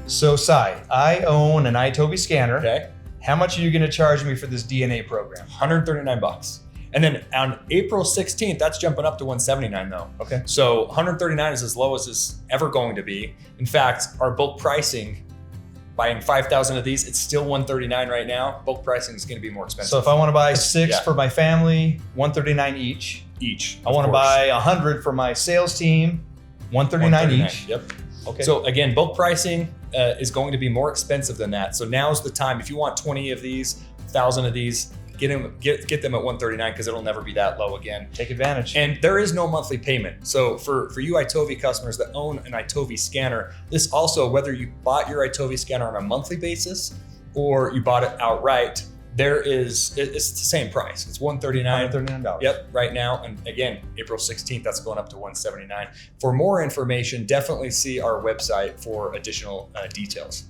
So Cy, I own an iTOVi scanner. Okay. How much are you gonna charge me for this DNA program? $139. And then on April 16th, that's jumping up to $179 though. Okay. So $139 is as low as it's ever going to be. In fact, our bulk pricing, buying 5,000 of these, it's still $139 right now. Bulk pricing is going to be more expensive. So if I wanna buy 6 Yeah. for my family, $139 each. I wanna buy 100 for my sales team, $139 each. Yep. Okay. So again, bulk pricing is going to be more expensive than that. So now's the time. If you want 20 of these, 1,000 of these, get them at $139 because it'll never be that low again. Take advantage. And there is no monthly payment. So for you iTOVi customers that own an iTOVi scanner, this also, whether you bought your iTOVi scanner on a monthly basis or you bought it outright, it's the same price. It's $139. $139. Yep, right now. And again, April 16th, that's going up to $179. For more information, definitely see our website for additional details.